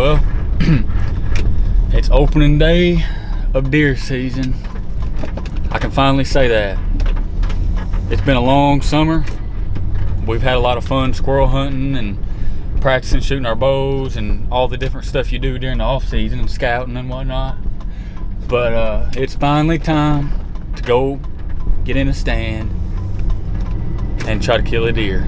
Well, it's opening day of deer season. I can finally say that. It's been a long summer. We've had a lot of fun squirrel hunting and practicing shooting our bows and all the different stuff you do during the off season and scouting and whatnot. But it's finally time to go get in a stand and try to kill a deer.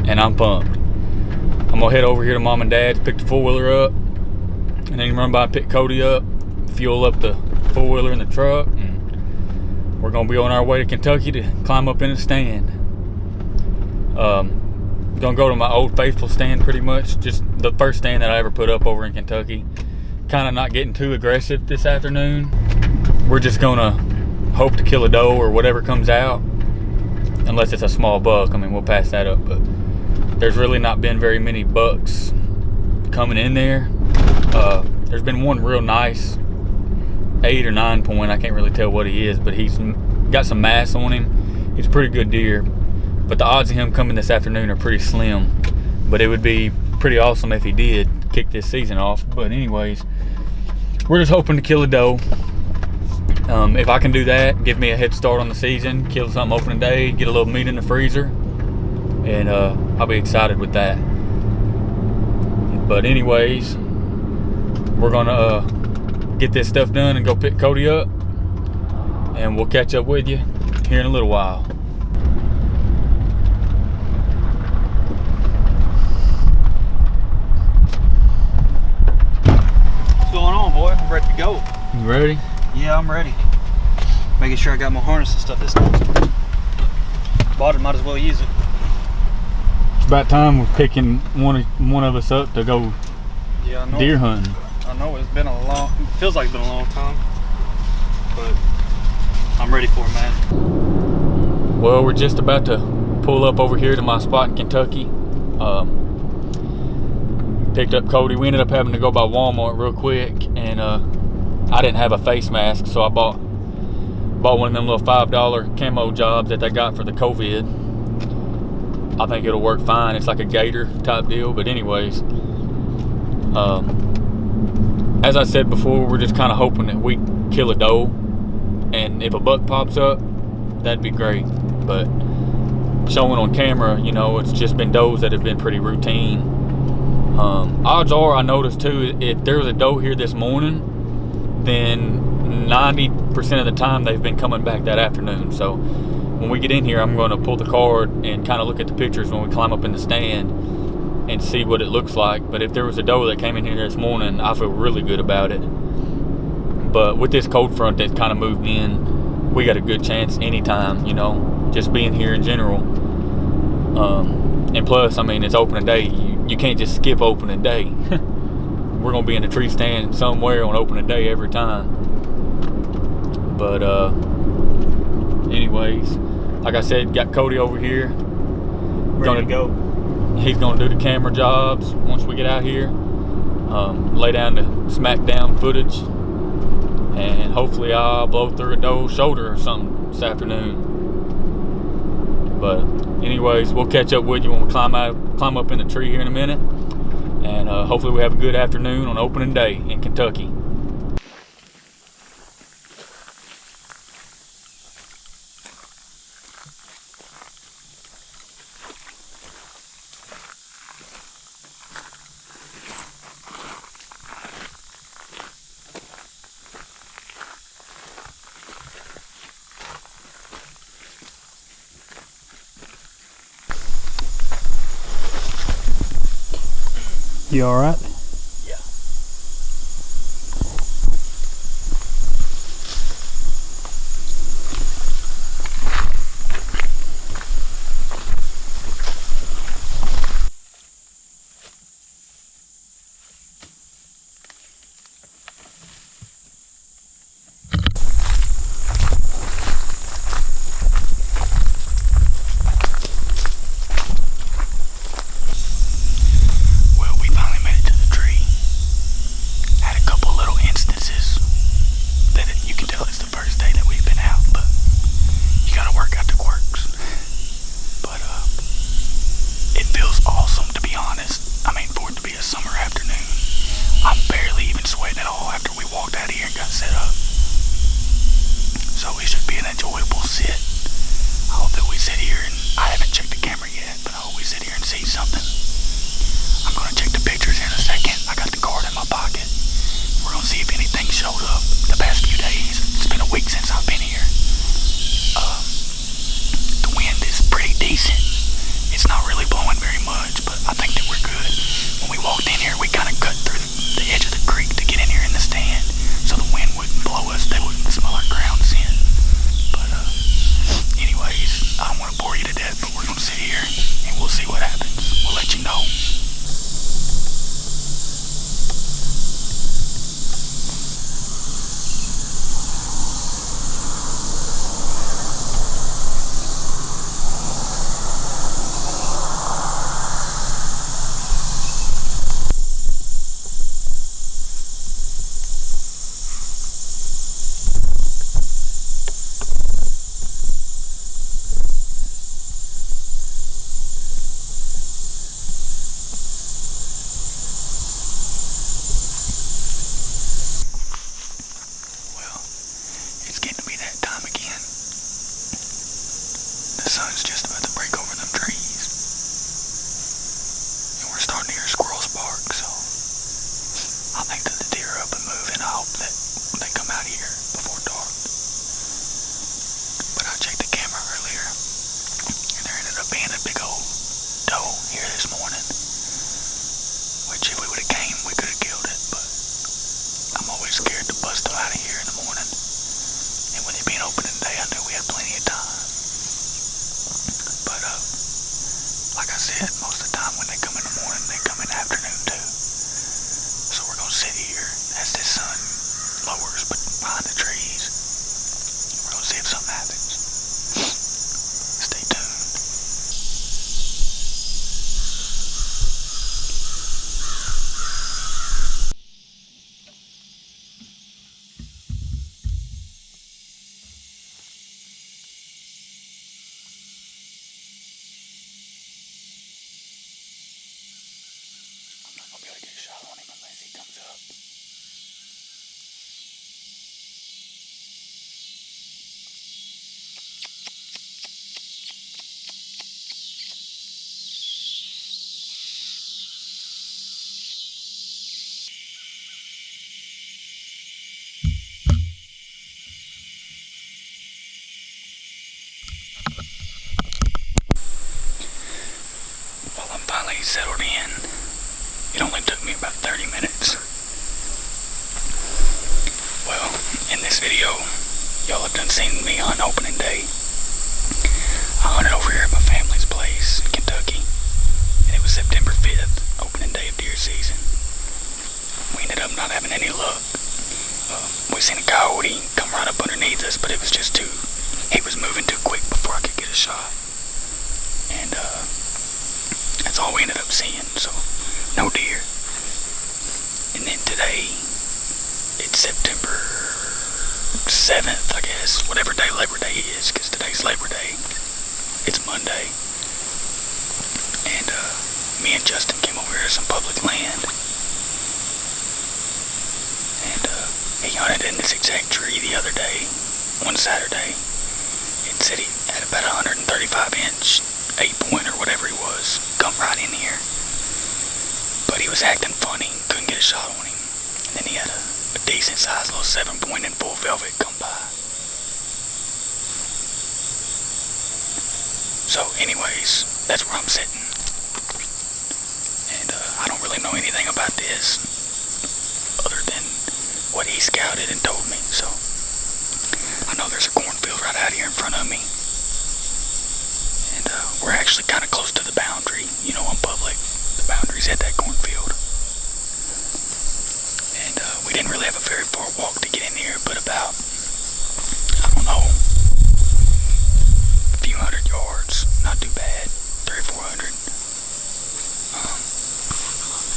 And I'm pumped. I'm gonna head over here to Mom and Dad's, pick the four-wheeler up, and then run by and pick Cody up, fuel up the four-wheeler in the truck, and we're gonna be on our way to Kentucky to climb up in a stand. Gonna go to my old faithful stand pretty much, just the first stand that I ever put up over in Kentucky. Kind of not getting too aggressive this afternoon. We're just gonna hope to kill a doe or whatever comes out, unless it's a small buck. I mean, we'll pass that up, but there's really not been very many bucks coming in there. There's been one real nice 8 or 9 point. I can't really tell what he is, but he's got some mass on him. He's a pretty good deer, but the odds of him coming this afternoon are pretty slim. But it would be pretty awesome if he did kick this season off. But anyways, we're just hoping to kill a doe. If I can do that, give me a head start on the season, kill something opening day, get a little meat in the freezer, and I'll be excited with that. But anyways, we're gonna get this stuff done and go pick Cody up, and we'll catch up with you here in a little while. What's going on, boy? I'm ready to go. You ready? Yeah, I'm ready. Making sure I got my harness and stuff this time. Bought it, might as well use it. It's about time we're picking one of us up to go deer hunting. I know it feels like it's been a long time, but I'm ready for it, man. Well, we're just about to pull up over here to my spot in Kentucky. Picked up Cody. We ended up having to go by Walmart real quick, and I didn't have a face mask, so I bought one of them little $5 camo jobs that they got for the COVID. I think it'll work fine. It's like a gator type deal. But anyways, as I said before, we're just kind of hoping that we kill a doe, and if a buck pops up, that'd be great. But showing on camera, you know, it's just been does that have been pretty routine. Odds are, I noticed too, if there was a doe here this morning, then 90% of the time they've been coming back that afternoon. So when we get in here, I'm going to pull the card and kind of look at the pictures when we climb up in the stand and see what it looks like. But if there was a doe that came in here this morning, I feel really good about it. But with this cold front that's kind of moved in, we got a good chance anytime, you know, just being here in general. And plus, I mean, it's opening day. You can't just skip opening day. We're going to be in a tree stand somewhere on opening day every time. But anyways, like I said, got Cody over here. Ready to go. He's going to do the camera jobs once we get out here. Lay down the smackdown footage. And hopefully I'll blow through a doe's shoulder or something this afternoon. But anyways, we'll catch up with you when we climb up in the tree here in a minute. And hopefully we have a good afternoon on opening day in Kentucky. You all right? Yeah. Well, we finally made it to the sweating at all after we walked out of here and got set up. So it should be an enjoyable sit. I hope that we sit here and I haven't checked the camera yet, but I hope we sit here and see something. I'm gonna check the pictures here in a second. I got the card in my pocket. We're gonna see if anything showed up the past few days. It's been a week since I've been here. The wind is pretty decent. It's not really blowing very much, but I think that we're good. When we walked in here, we kind of cut through the edge of the creek to get in here in the stand, so the wind wouldn't blow us. They wouldn't smell our ground scent. But anyways, I don't want to bore you to death, but we're gonna sit here and we'll see what happens. We'll let you know. The sun's just about to break over them trees. And we're starting to hear squirrels bark, so I think that the deer are up and moving. I hope that they come out here before dark. But I checked the camera earlier, and there ended up being a big old doe here this morning. Which if we would have came, we could have killed it, but I'm always scared to bust them out of here in the morning. And with it being opening day, I knew we had plenty of time. But like I said, most of the time when they come in the morning, they come in the afternoon too. So we're gonna sit here as this sun lowers behind the trees. We're gonna see if something happens. Stay tuned. I'll be able to get a shot on him unless he comes up. Well, I'm finally settled in. It only took me about 30 minutes. Well, in this video, y'all have done seen me on opening day. I hunted over here at my family's place in Kentucky, and it was September 5th, opening day of deer season. We ended up not having any luck. We seen a coyote come right up underneath us, but it was just he was moving too quick before I could get a shot. And that's all we ended up seeing, so no deer. And then today, it's September 7th, I guess, whatever day Labor Day is, because today's Labor Day. It's Monday. And me and Justin came over here to some public land. And he hunted in this exact tree the other day, one Saturday. It said he had about 135-inch 8-point or whatever he was come right in here. But he was acting funny, couldn't get a shot on him. And then he had a decent sized little 7-point in full velvet come by. So anyways, that's where I'm sitting. And I don't really know anything about this other than what he scouted and told me. So I know there's a cornfield right out here in front of me. And we're actually kind of close to the boundary, you know, on public. The boundary's at that cornfield. And we didn't really have a very far walk to get in here, but about, I don't know, a few hundred yards. Not too bad. 300 or 400.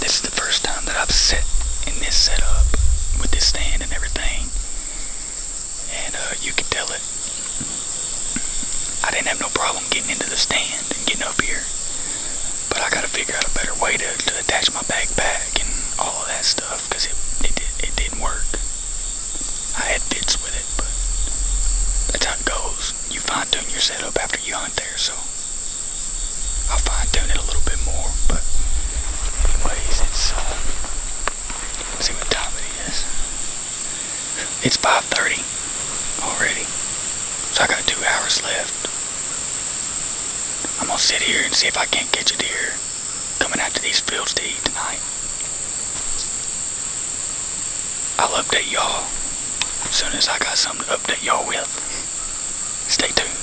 This is the first time that I've sat in this setup with this stand and everything. And you can tell it. I didn't have no problem getting into the stand and getting up here. But I gotta figure out a better way to attach my backpack and all of that stuff, because it had fits with it, but that's how it goes. You fine tune your setup after you hunt there, so I'll fine tune it a little bit more. But anyways, it's let's see what time it is. It's 5:30 already, so I got 2 hours left. I'm gonna sit here and see if I can't catch a deer coming out to these fields to eat tonight. I'll update y'all as soon as I got something to update y'all with. Stay tuned.